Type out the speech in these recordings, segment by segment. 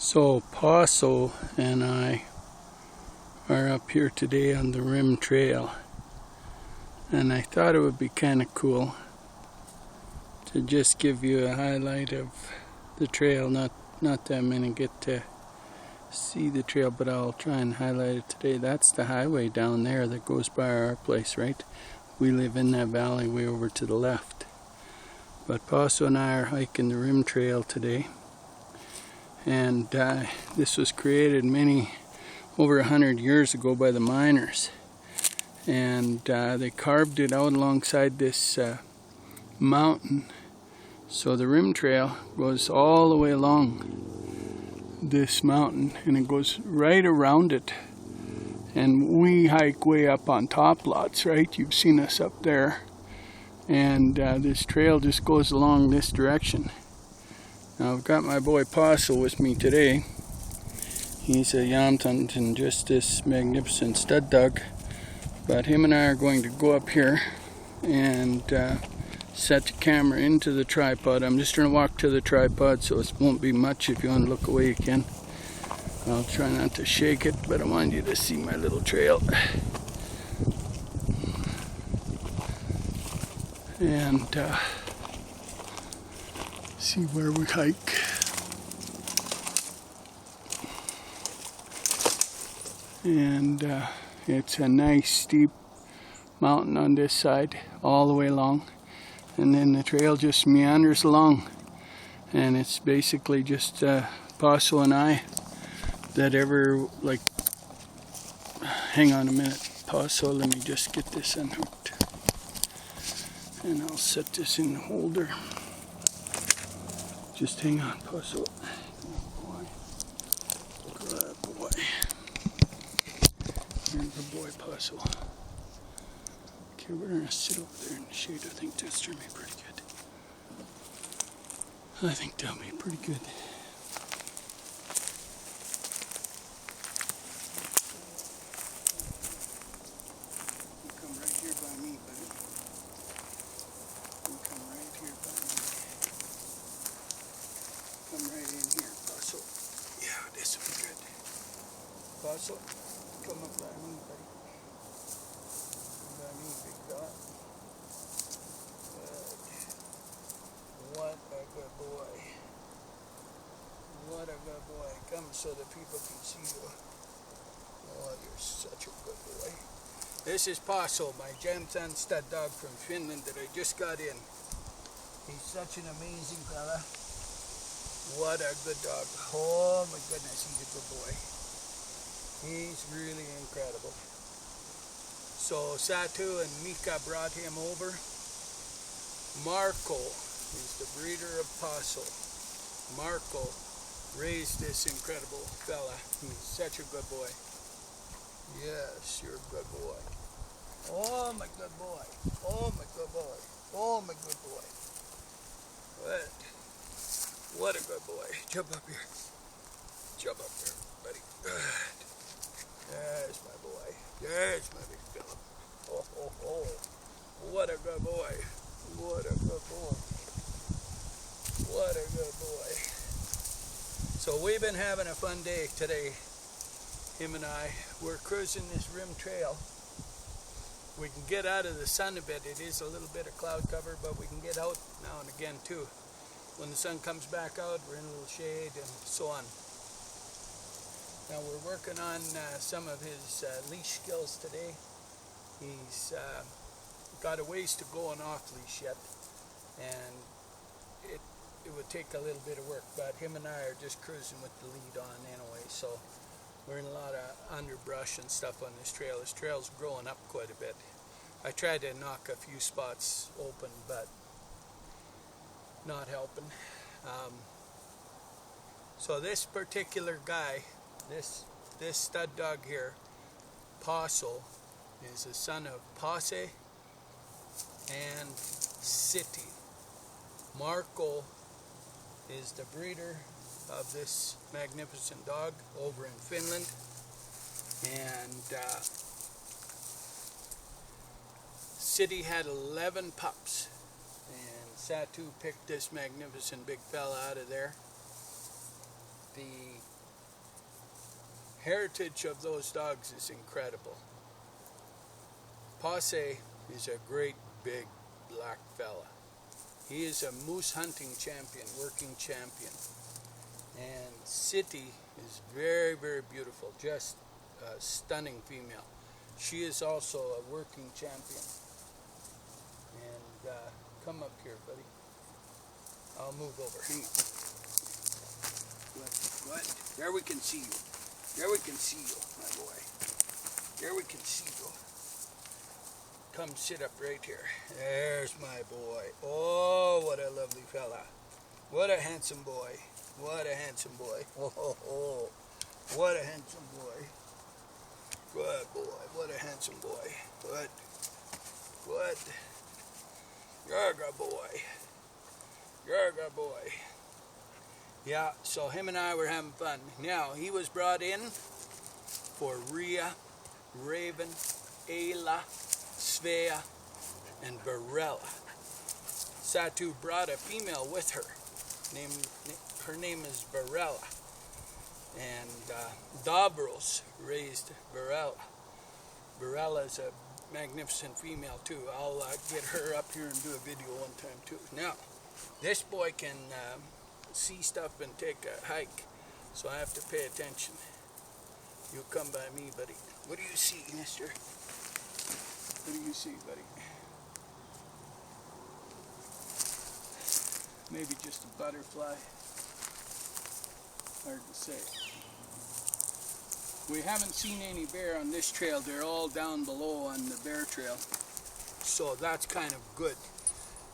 So Posso and I are up here today on the Rim Trail, and I thought it would be kind of cool to just give you a highlight of the trail. Not that many get to see the trail, but I'll try and highlight it today. That's the highway down there that goes by our place, right? We live in that valley way over to the left. But Posso and I are hiking the Rim Trail today. And this was created over 100 years ago by the miners. And they carved it out alongside this mountain. So the Rim Trail goes all the way along this mountain, and it goes right around it. And we hike way up on top lots, right? You've seen us up there. And this trail just goes along this direction. Now I've got my boy Posso with me today. He's a Jämthund and just this magnificent stud dog. But him and I are going to go up here and set the camera into the tripod. I'm just going to walk to the tripod, so it won't be much. If you want to look away, you can. I'll try not to shake it, but I want you to see my little trail. And see where we hike. And it's a nice steep mountain on this side all the way along, and then the trail just meanders along, and it's basically just Posso and I that ever hang on a minute, Posso, let me just get this unhooked, and I'll set this in the holder. Just hang on, Posso. Good boy. Good boy. There's the boy, Posso. Okay, we're gonna sit over there in the shade. I think that's gonna be pretty good. I think that'll be pretty good. You come right here by me, buddy. You come right here by me. Come right in here, Posso. Yeah, this will be good. Posso, come up by me, buddy. Come by me, big dog. Good. What a good boy. What a good boy. Come so the people can see you. Oh, you're such a good boy. This is Posso, my Jämthund stud dog from Finland that I just got in. He's such an amazing fella. What a good dog. Oh my goodness, he's a good boy. He's really incredible. So Satu and Mika brought him over. Marco is the breeder of Posso. Marco raised this incredible fella. He's such a good boy. Yes, you're a good boy. Oh my good boy. Oh my good boy. Oh my good boy. Good. What a good boy. Jump up here. Jump up there, buddy. Good. There's my boy. There's my big fella. Oh, oh, oh. What a good boy. What a good boy. What a good boy. So we've been having a fun day today. Him and I. We're cruising this Rim Trail. We can get out of the sun a bit. It is a little bit of cloud cover, but we can get out now and again too. When the sun comes back out, we're in a little shade and so on. Now we're working on some of his leash skills today. He's got a ways to go on off leash yet, and it would take a little bit of work, but him and I are just cruising with the lead on anyway, so we're in a lot of underbrush and stuff on this trail. This trail's growing up quite a bit. I tried to knock a few spots open, but not helping. So this particular guy, this stud dog here, Posso, is a son of Posse and City. Marco is the breeder of this magnificent dog over in Finland, and City had 11 pups. And Satu picked this magnificent big fella out of there. The heritage of those dogs is incredible. Posso is a great big black fella. He is a moose hunting champion, working champion. And City is very, very beautiful, just a stunning female. She is also a working champion. And come up here, buddy. I'll move over. Hang on. Good. There we can see you. There we can see you, my boy. There we can see you. Come sit up right here. There's my boy. Oh, what a lovely fella. What a handsome boy. What a handsome boy. Oh. What a handsome boy. Good boy. What a handsome boy. Good. Good. You're a good boy. You're a good boy. Yeah, so him and I were having fun. Now, he was brought in for Rhea, Raven, Ayla, Svea, and Varela. Satu brought a female with her. Her name is Varela. And Davros raised Varela. Varela is a magnificent female too. I'll get her up here and do a video one time too. Now, this boy can see stuff and take a hike, so I have to pay attention. You come by me, buddy. What do you see, mister? What do you see, buddy? Maybe just a butterfly. Hard to say. We haven't seen any bear on this trail. They're all down below on the bear trail. So that's kind of good,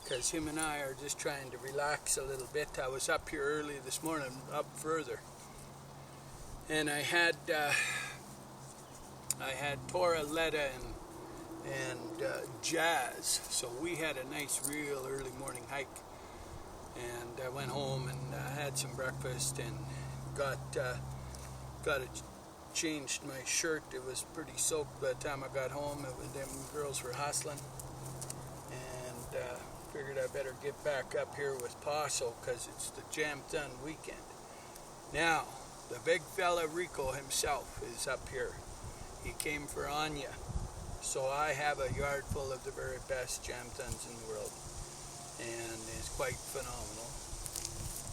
because him and I are just trying to relax a little bit. I was up here early this morning, up further. And I had Tora, Letta, and Jazz. So we had a nice, real early morning hike. And I went home and had some breakfast and got it changed my shirt. It was pretty soaked by the time I got home. Them girls were hustling. And figured I better get back up here with Posso because it's the Jämthund weekend. Now, the big fella Rico himself is up here. He came for Anya. So I have a yard full of the very best Jämthunds in the world. And it's quite phenomenal.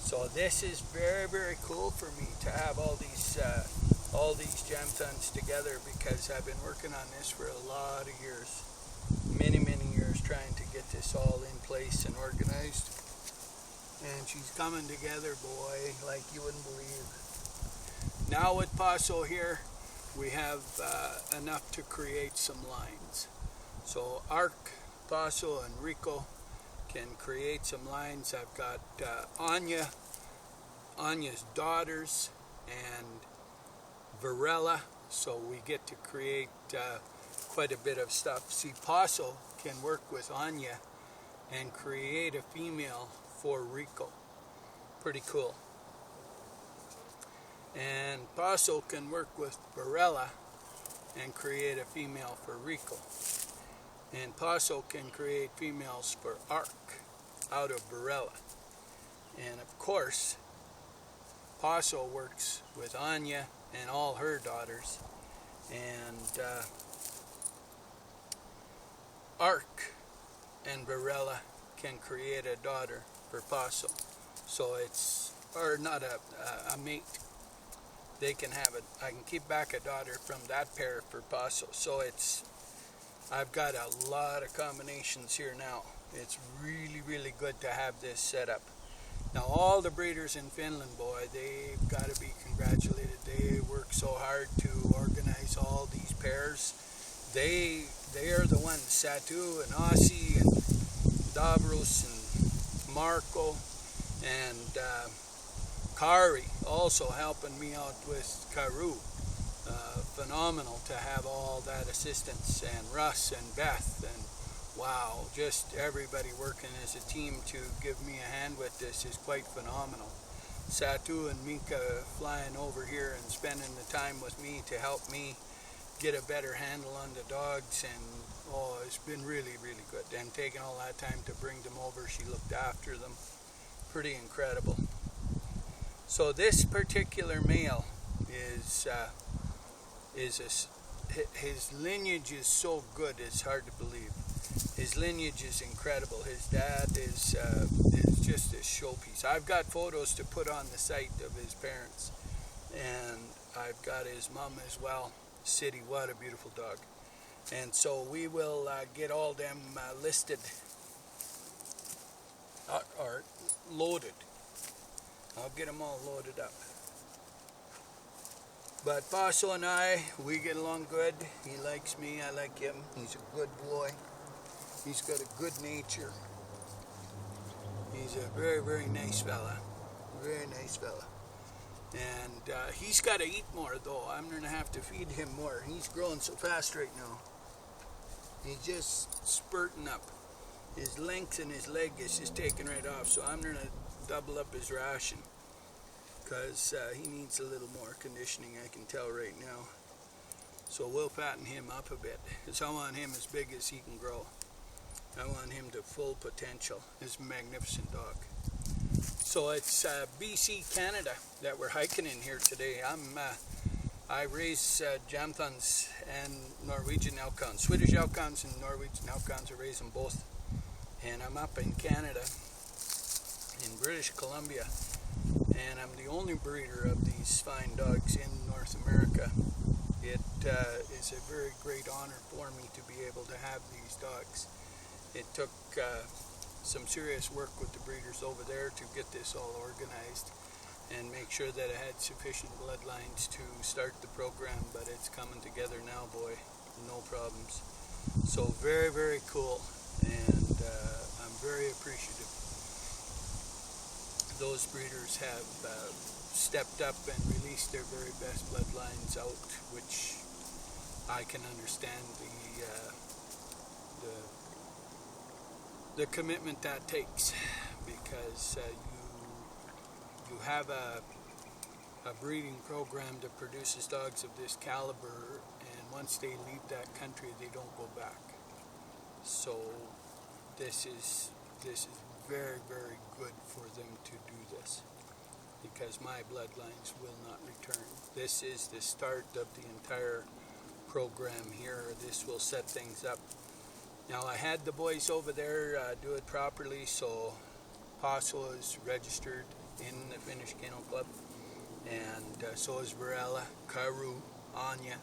So this is very, very cool for me to have all these Jämthunds together, because I've been working on this for a lot of years, many years, trying to get this all in place and organized. And she's coming together, boy, like you wouldn't believe. Now with Posso here, we have enough to create some lines. So Ark, Posso, and Rico can create some lines. I've got Anya's daughters, and Varela, so we get to create quite a bit of stuff. See, Posso can work with Anya and create a female for Rico. Pretty cool. And Posso can work with Varela and create a female for Rico. And Posso can create females for Ark out of Varela. And of course, Posso works with Anya and all her daughters. And Ark and Varela can create a daughter for Posso. So it's, or not a mate. They can have it. I can keep back a daughter from that pair for Posso. So it's, I've got a lot of combinations here now. It's really, really good to have this set up. Now all the breeders in Finland, boy, they've got to be congratulated. They work so hard to organize all these pairs. They are the ones, Satu and Aussie and Davros and Marco and Kari also helping me out with Karu. Phenomenal to have all that assistance, and Russ and Beth, and wow, just everybody working as a team to give me a hand with this is quite phenomenal. Satu and Mika flying over here and spending the time with me to help me get a better handle on the dogs, and oh, it's been really, really good. And taking all that time to bring them over, she looked after them. Pretty incredible. So this particular male is his lineage is so good, it's hard to believe. His lineage is incredible. His dad is just a showpiece. I've got photos to put on the site of his parents, and I've got his mom as well. City, what a beautiful dog. And so we will get all them listed or loaded. I'll get them all loaded up. But Posso and I, we get along good. He likes me, I like him. He's a good boy. He's got a good nature. He's a very, very nice fella. Very nice fella. And he's got to eat more, though. I'm going to have to feed him more. He's growing so fast right now. He's just spurting up. His length in his leg is just taking right off. So I'm going to double up his ration, because he needs a little more conditioning, I can tell right now. So we'll fatten him up a bit, because I want him as big as he can grow. I want him to full potential. He's a magnificent dog. So it's BC, Canada that we're hiking in here today. I raise Jämthunds and Norwegian Elkhounds. Swedish Elkhounds and Norwegian Elkhounds, I raise them both. And I'm up in Canada, in British Columbia. And I'm the only breeder of these fine dogs in North America. It is a very great honor for me to be able to have these dogs. It took some serious work with the breeders over there to get this all organized and make sure that I had sufficient bloodlines to start the program, but it's coming together now, boy, no problems. So very, very cool, and I'm very appreciative. Those breeders have stepped up and released their very best bloodlines out, which I can understand the commitment that takes, because you have a breeding program that produces dogs of this caliber, and once they leave that country, they don't go back. So this is very, very good for them to do this, because my bloodlines will not return. This is the start of the entire program here. This will set things up. Now, I had the boys over there do it properly, so Posso is registered in the Finnish Kennel Club, and so is Varela, Karu, Anya,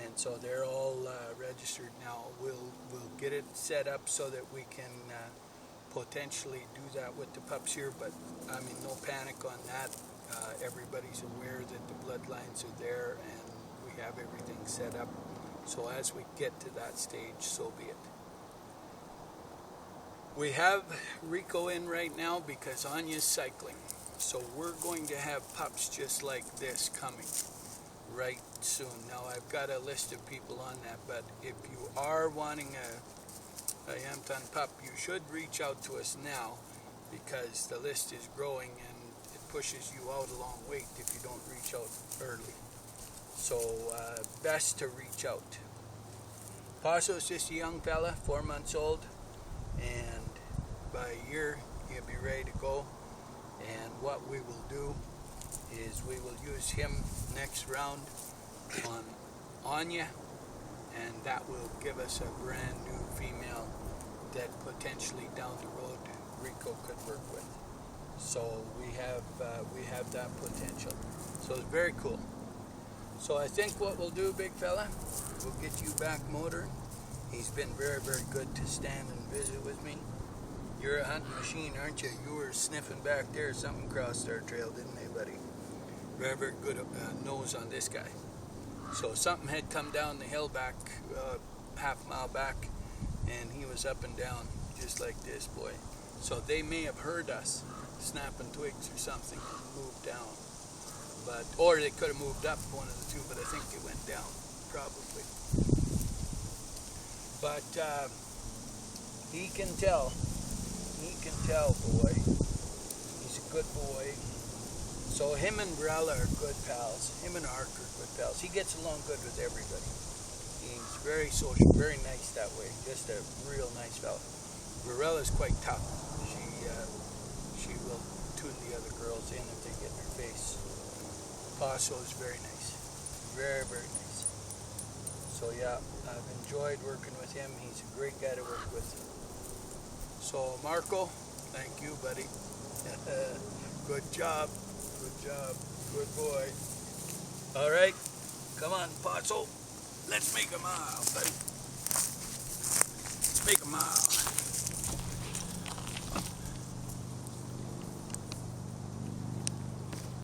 and so they're all registered now. We'll get it set up so that we can potentially do that with the pups here, but I mean, no panic on that. Everybody's aware that the bloodlines are there and we have everything set up. So as we get to that stage, so be it. We have Rico in right now because Anya's cycling. So we're going to have pups just like this coming right soon. Now I've got a list of people on that, but if you are wanting a Jämthund pup, you should reach out to us now, because the list is growing and it pushes you out a long wait if you don't reach out early. So best to reach out. Posso's just a young fella, 4 months old, and by a year he'll be ready to go. And what we will do is we will use him next round on Anya, and that will give us a brand new female that potentially down the road Rico could work with. So we have that potential. So it's very cool. So I think what we'll do, big fella, we'll get you back motoring. He's been very, very good to stand and visit with me. You're a hunting machine, aren't you? You were sniffing back there. Something crossed our trail, didn't they, buddy? Very, very good nose on this guy. So something had come down the hill back, half a mile back, and he was up and down just like this, boy. So they may have heard us snapping twigs or something and moved down. Or they could have moved up, one of the two, but I think they went down, probably. But he can tell, boy. He's a good boy. So him and Varela are good pals. Him and Ark are good pals. He gets along good with everybody. He's very social, very nice that way. Just a real nice fella. Varela's quite tough. She will tune the other girls in if they get in her face. Posso is very nice. Very, very nice. So yeah, I've enjoyed working with him. He's a great guy to work with. So Marco, thank you, buddy. Good job. Good job. Good boy. All right, come on, Posso. Let's make a mile, buddy. Let's make a mile.